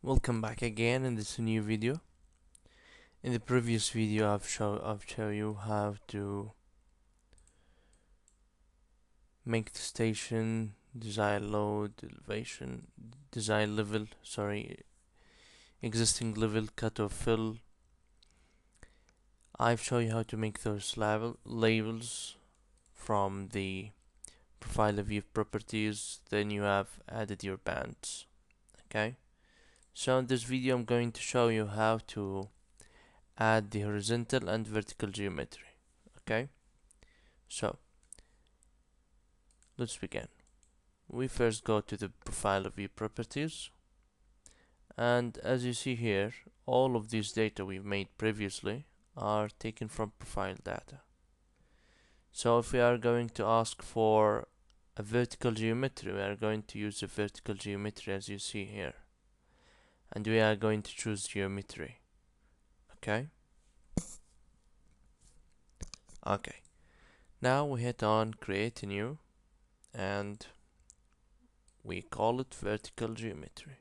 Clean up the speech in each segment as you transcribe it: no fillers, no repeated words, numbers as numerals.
Welcome back again in this new video. In the previous video I've show you how to make the station, design load, elevation, design level, existing level, cut or fill. I've shown you how to make those labels from the profile view properties, then you have added your bands. Okay, so in this video I'm going to show you how to add the horizontal and vertical geometry. Okay, so let's begin. We first go to the profile view properties, and as you see here, all of these data we've made previously are taken from profile data. So if we are going to ask for a vertical geometry, we are going to use the vertical geometry as you see here, and we are going to choose geometry. Okay, now we hit on create a new, and we call it vertical geometry.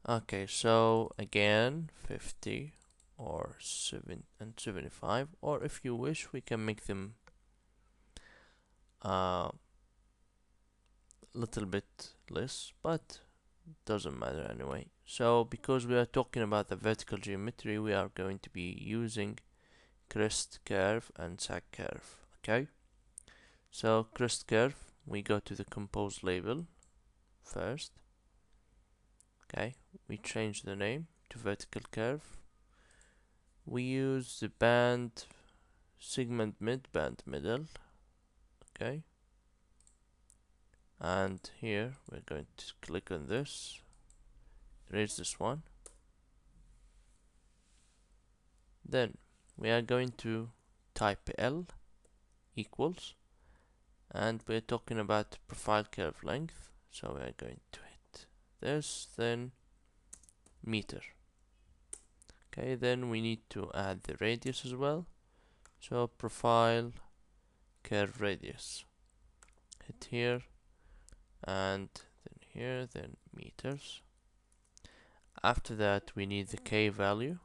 Okay, so again 50 or 7 and 75, or if you wish we can make them a little bit less, but doesn't matter anyway. So because we are talking about the vertical geometry, we are going to be using crest curve and sag curve. Okay, so crest curve, we go to the compose label first. Okay, we change the name to vertical curve. We use the band segment mid, band middle. Okay, and here we're going to click on this, erase this one. Then we are going to type L equals, and we're talking about profile curve length, so we are going to hit this, then meter. Okay, then we need to add the radius as well, so profile curve radius, hit here and then here, then meters. After that we need the K value.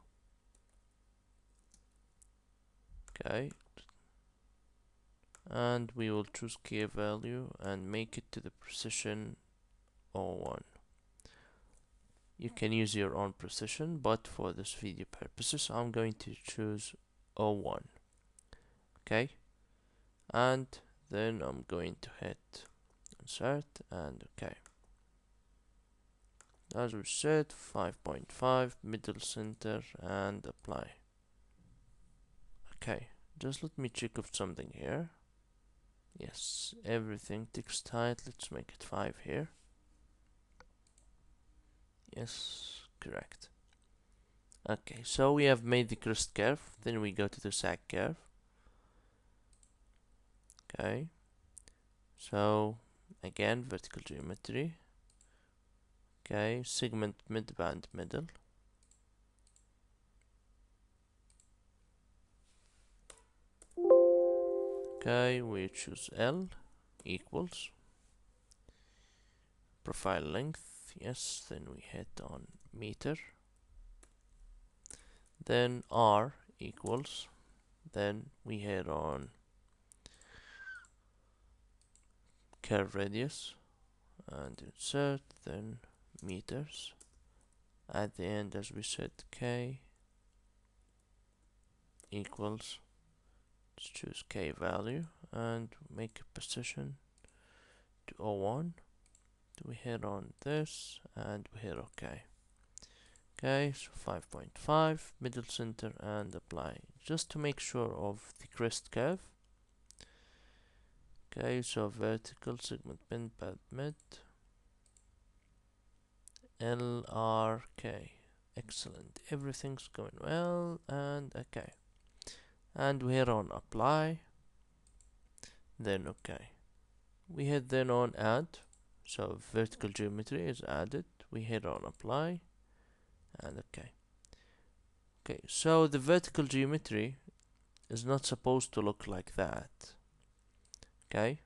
Okay, and we will choose K value and make it to the precision 01. You can use your own precision, but for this video purposes I'm going to choose 01. Okay, and then I'm going to hit insert and okay. As we said, 5.5 middle center and apply. Okay, just let me check of something here. Yes, everything ticks tight. Let's make it 5 here. Yes, correct. Okay, so we have made the crest curve, then we go to the sag curve. Okay, so again vertical geometry. Okay, segment mid, band middle. Okay, we choose L equals profile length, yes, then we hit on meter, then R equals, then we hit on curve radius and insert, then meters. At the end, as we said, K equals, let's choose K value and make a position to 01. We hit on this and we hit OK. Okay, so 5.5 middle center and apply, just to make sure of the crest curve. Okay, so vertical segment bend pad mid LRK. Excellent, everything's going well, and okay, and we hit on apply, then okay. We hit then on add, so vertical geometry is added. We hit on apply and okay. Okay, so the vertical geometry is not supposed to look like that. Okay,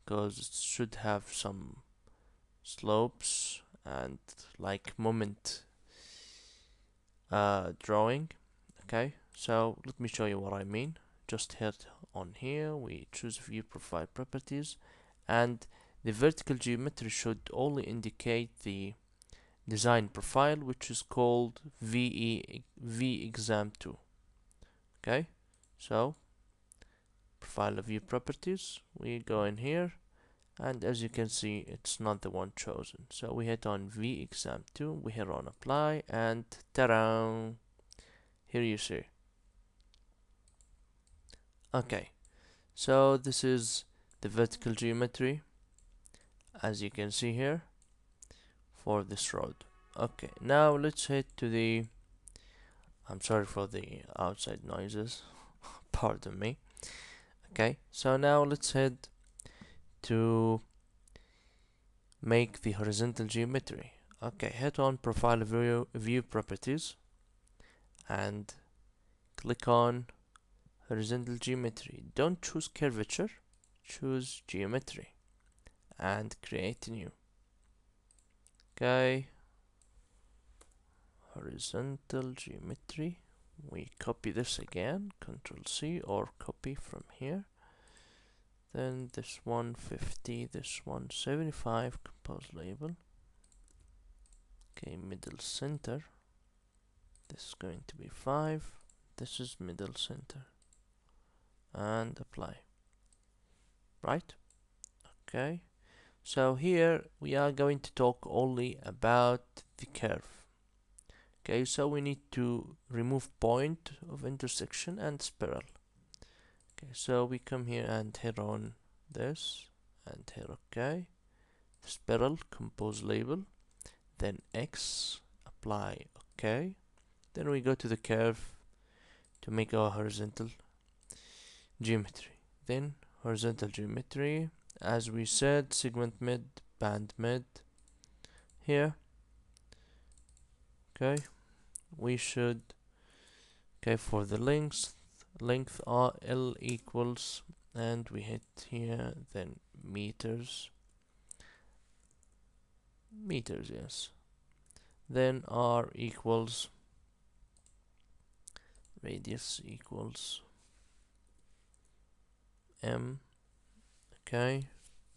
because it should have some slopes and like moment drawing. Okay, so let me show you what I mean. Just hit on here, we choose view profile properties, and the vertical geometry should only indicate the design profile, which is called V exam 2. Okay, so profile of view properties, we go in here, and as you can see, it's not the one chosen. So we hit on V exam 2, we hit on apply, and ta-da! Here you see. Okay, so this is the vertical geometry, as you can see here, for this road. Okay, now let's head to the, I'm sorry for the outside noises, pardon me. Okay, so now let's head to make the horizontal geometry. Okay, hit on profile view properties and click on horizontal geometry. Don't choose curvature, choose geometry and create new. Okay, horizontal geometry. We copy this again, Control C, or copy from here. Then this 150, this 175, compose label. Okay, middle center. This is going to be 5. This is middle center. And apply. Right? Okay. So here we are going to talk only about the curve. Okay, so we need to remove point of intersection and spiral. Okay, so we come here and hit on this and hit OK. Spiral, compose label, then X, apply OK. Then we go to the curve to make our horizontal geometry. Then horizontal geometry, as we said, segment mid, band mid. Here, okay, we should, okay, for the length R L equals, and we hit here, then meters, yes. Then R equals radius equals M. Okay,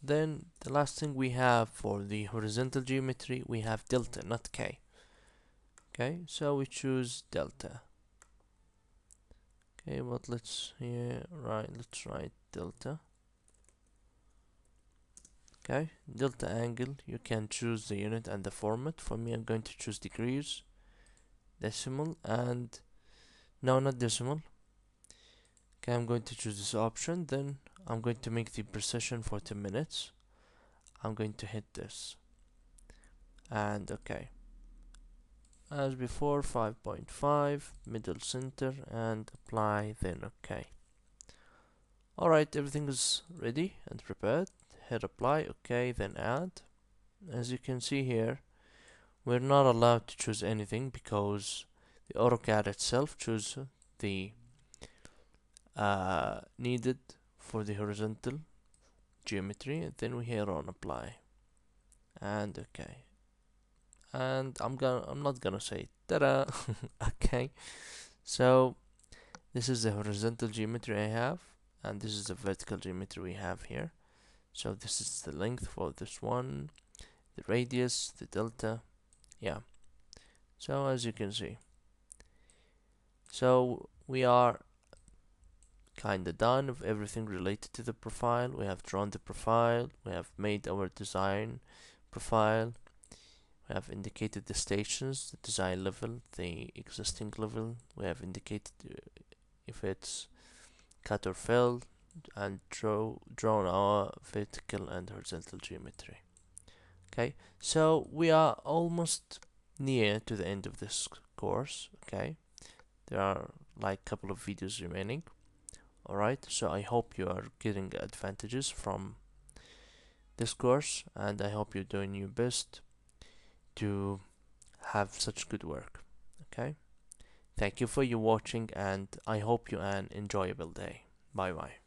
then the last thing we have for the horizontal geometry, we have delta, not K. Okay, so we choose delta. Okay, but let's write delta. Okay, delta angle, you can choose the unit and the format. For me, I'm going to choose degrees, decimal, and no, not decimal. Okay, I'm going to choose this option. Then I'm going to make the precision for 10 minutes. I'm going to hit this. And okay. As before, 5.5, middle center, and apply, then okay. Alright, everything is ready and prepared. Hit apply, okay, then add. As you can see here, we're not allowed to choose anything because the Autocad itself chooses the needed for the horizontal geometry, and then we hit on apply and okay. And I'm not gonna say ta-da. Okay, so this is the horizontal geometry I have, and this is the vertical geometry we have here. So this is the length for this one, the radius, the delta, yeah. So as you can see, so we are kinda done with everything related to the profile. We have drawn the profile, we have made our design profile, we have indicated the stations, the design level, the existing level, we have indicated if it's cut or fill, and drawn our vertical and horizontal geometry. Okay, so we are almost near to the end of this course. Okay, there are like a couple of videos remaining. Alright, so I hope you are getting advantages from this course, and I hope you're doing your best to have such good work. Okay, thank you for your watching, and I hope you an enjoyable day. Bye bye.